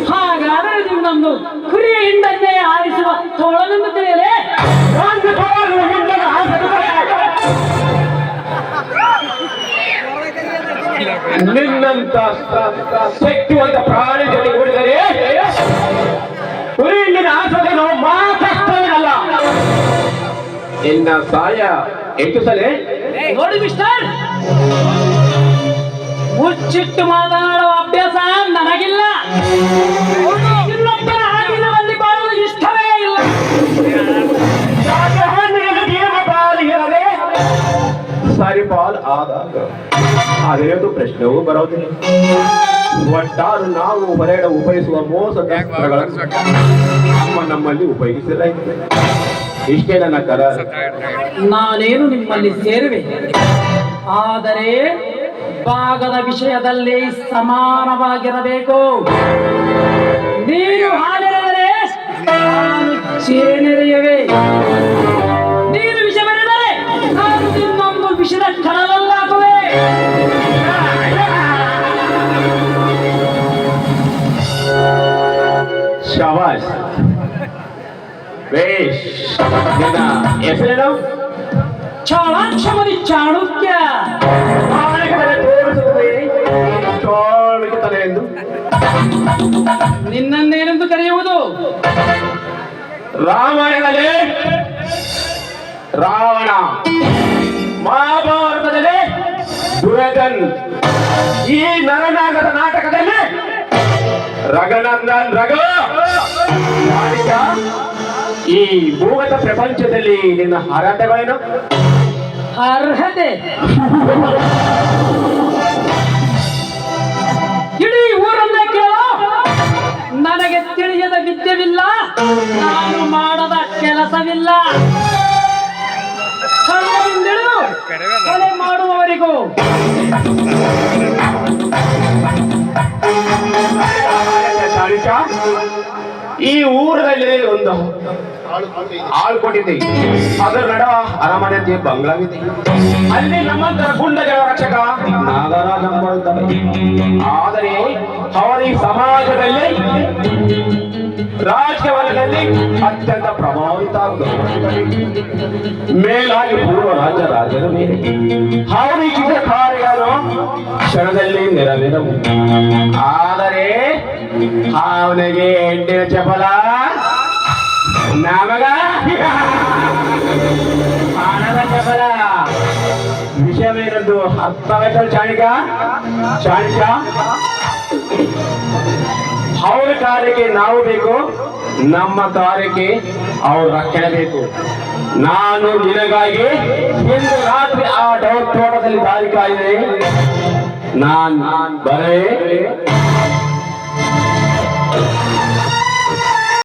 ಹಾಗಾದರೆ ನೀವು ನಮ್ದು ಕುರಿಯ ಹಿಂಡನ್ನೇ ಆರಿಸುವ ತೋಳನೆಂದು ತಿಳಿಯಲೇ? ನಿನ್ನಂತ ಶಕ್ತಿವಂತ ಪ್ರಾಣಿ ಜೊತೆ ಕೂಡಿದರೆ ಕುರಿ ಹಿಂಡಿನ ಆಸೆಯನ್ನು ಮಾತಲ್ಲ. ಇನ್ನ ಸಾಯ ಹೆಚ್ಚಿಸಲೇ ನೋಡಿ ಮಿಸ್ಟರ್, ಮುಚ್ಚಿಟ್ಟು ಮಾತನಾಡುವ ಅಭ್ಯಾಸ ನನಗಿಲ್ಲ. ಇನ್ನೊಬ್ಬರ ಆಗಿನಲ್ಲಿ ಬಾಳುವುದು ಇಷ್ಟವೇ ಇಲ್ಲ. ಸರಿ ಪಾಲ್ ಆದಾಗ ಅದೇನು ಪ್ರಶ್ನೆಯೂ ಬರೋದಿಲ್ಲ. ಒಟ್ಟಾರು ನಾವು ಹೊರಗಡೆ ಉಪಯೋಗಿಸುವ ಮೋಸದ ನಮ್ಮಲ್ಲಿ ಉಪಯೋಗಿಸಲಾಗಿದೆ. ಇಷ್ಟೇ ನನ್ನ ಕರ. ನಾನೇನು ನಿಮ್ಮಲ್ಲಿ ಸೇರುವೆ, ಆದರೆ ಭಾಗದ ವಿಷಯದಲ್ಲಿ ಸಮಾನವಾಗಿರಬೇಕು. ನೀವು ಹಾಲೆರೆದರೆ ನಾನು ಚೇನೆರೆಯುವೆ. ನೀನು ವಿಷ ಬೆರೆದರೆ ನಾನು ನಿನ್ನೊಂದು ವಿಷದ ಕಣದಲ್ಲಾಗುವೆ. ಶವಾಶ್. ಬೇಷ್. ನಿನ್ನ ಹೆಸರೇನು? ಚಾಣಾಕ್ಷಮದಿ ಚಾಣುಕ್ಯ. ಚಾಣುಕ್ಯತನ ಎಂದು ನಿನ್ನನ್ನೇನೆಂದು ಕರೆಯುವುದು? ರಾಮಾಯಣದಲ್ಲಿ ರಾವಣ, ಮಹಾಭಾರತದಲ್ಲಿ ದುರ್ಯೋಧನ್, ಈ ನರನಾಗದ ನಾಟಕದಲ್ಲಿ ರಘುನಂದನ್ ರಘು. ಈ ಭೂಗತ ಪ್ರಪಂಚದಲ್ಲಿ ನಿನ್ನ ಅರ್ಹತೆಗಳೇನು? ಅರ್ಹತೆ ಇಡೀ ಊರನ್ನೇ ಕೇಳೋ. ನನಗೆ ತಿಳಿಯದ ವಿದ್ಯೆವಿಲ್ಲ, ನಾನು ಮಾಡದ ಕೆಲಸವಿಲ್ಲ. ಕಣ್ಣು ಕೊಲೆ ಮಾಡುವವರಿಗೂ ಈ ಊರಲ್ಲಿ ಒಂದು ಆಳ್ಕೊಂಡಿದ್ದೆ. ಅದರ ನಡುವ ಅರಮನೆ ಬಂಗ್ಲಾವಿದೆ. ಅಲ್ಲಿ ನಮ್ಮಂತರ ಗುಂಡಗಳ ರಕ್ಷಕ ನಾಗರಾಜ ಬರುತ್ತಾರೆ. ಆದರೆ ಅವರ ಈ ಸಮಾಜದಲ್ಲಿ ರಾಜಕೀಯದಲ್ಲಿ ಅತ್ಯಂತ ಪ್ರಭಾವಿತ ಮೇಲಾಗಿ ಪೂರ್ವ ರಾಜರ ಮೇಲೆ ಅವರಿಗಿದ್ದ ಕಾರ್ಯಗಳು ಕ್ಷಣದಲ್ಲಿ ನೆರವೇರವು. ಆದರೆ ಅವನಿಗೆ ಹೆಂಡಿನ ಚಪಲ, ನಮಗ ಹಣದ ಚಪಲ. ವಿಷಯವೇನದ್ದು ಅರ್ಥವಾಯ್ತಲ್ಲ ಚಾಣಿಕ? ಅವರ ಕಾರ್ಯಕ್ಕೆ ನಾವು ಬೇಕು, ನಮ್ಮ ಕಾರ್ಯಕ್ಕೆ ಅವ್ರು ರಕ್ಷಣೆ ಬೇಕು. ನಾನು ನಿನಗಾಗಿ ಇಂದು ರಾತ್ರಿ ಆ ತೋಟದಲ್ಲಿ ದಾರಿ ಕಾಯಿದೆ. ನಾನ್ ಬರೇ